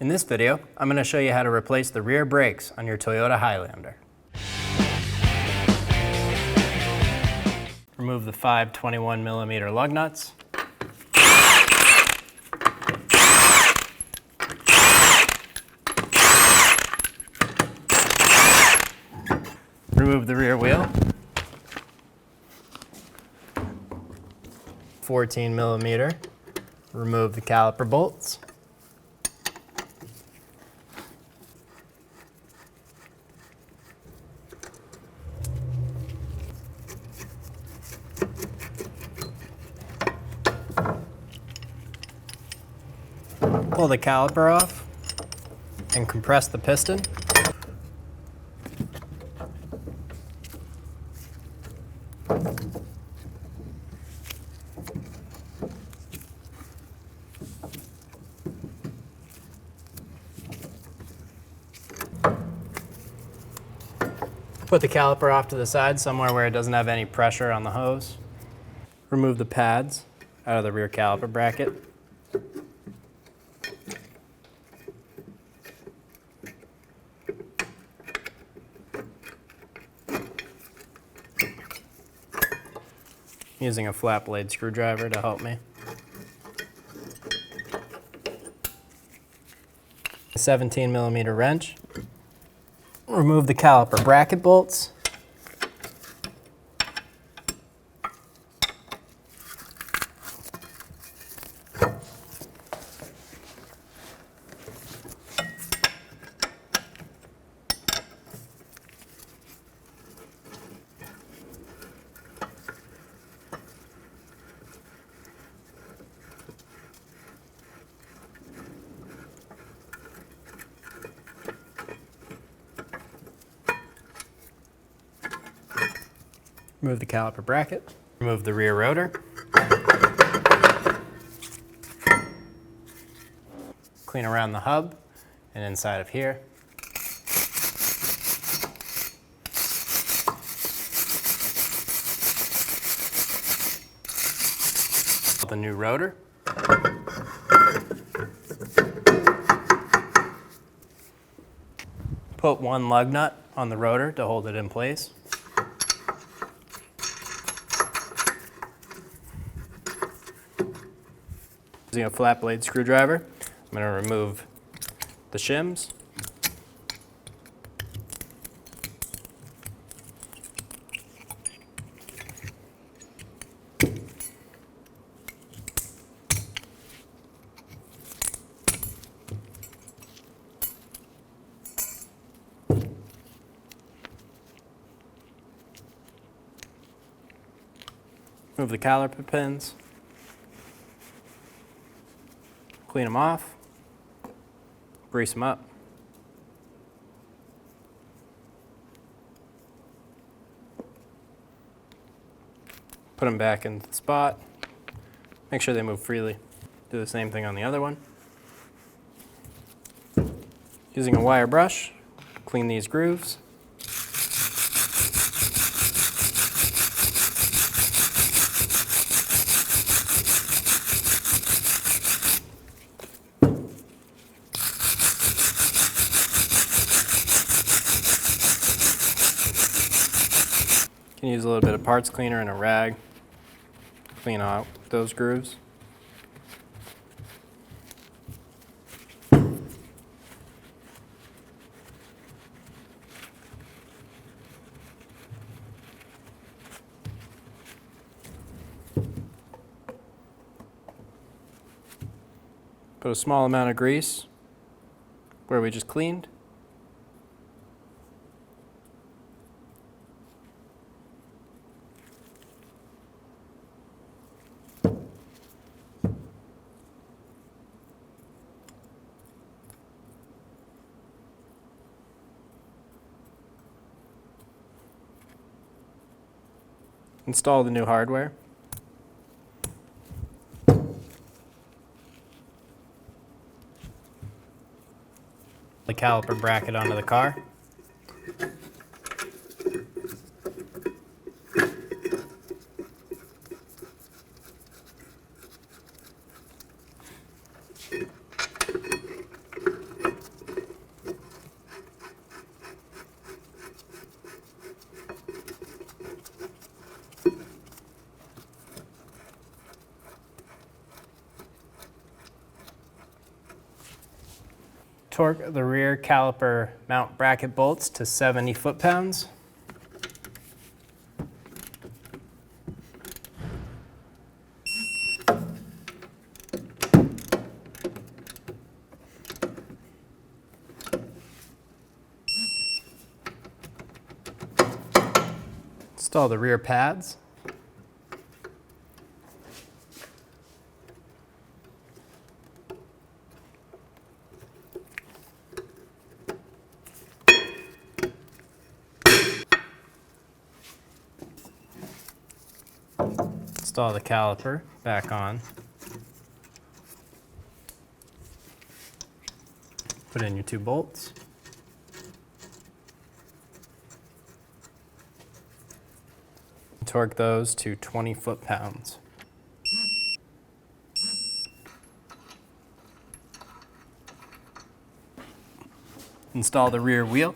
In this video, I'm going to show you how to replace the rear brakes on your Toyota Highlander. Remove the 5 21mm lug nuts. Remove the rear wheel. 14mm. Remove the caliper bolts. Pull the caliper off and compress the piston. Put the caliper off to the side somewhere where it doesn't have any pressure on the hose. Remove the pads out of the rear caliper bracket. Using a flat blade screwdriver to help me. A 17mm wrench. Remove the caliper bracket bolts. Remove the caliper bracket. Remove the rear rotor. Clean around the hub and inside of here. The new rotor. Put one lug nut on the rotor to hold it in place. Using a flat blade screwdriver, I'm going to remove the shims. Remove the caliper pins. Clean them off, grease them up. Put them back into the spot. Make sure they move freely. Do the same thing on the other one. Using a wire brush, clean these grooves. You can use a little bit of parts cleaner and a rag to clean out those grooves. Put a small amount of grease where we just cleaned. Install the new hardware. The caliper bracket onto the car. Torque the rear caliper mount bracket bolts to 70 foot-pounds. Install the rear pads. Install the caliper back on. Put in your 2 bolts. Torque those to 20 foot-pounds. Install the rear wheel.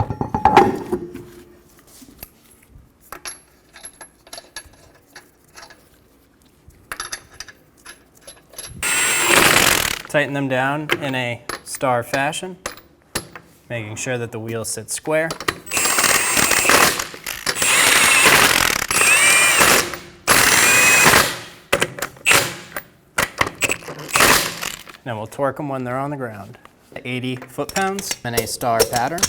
Tighten them down in a star fashion, making sure that the wheel sits square. Then we'll torque them when they're on the ground. 80 foot-pounds in a star pattern.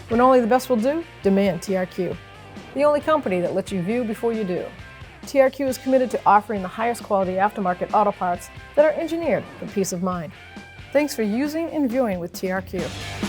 When only the best will do, demand TRQ. The only company that lets you view before you do. TRQ is committed to offering the highest quality aftermarket auto parts that are engineered for peace of mind. Thanks for using and viewing with TRQ.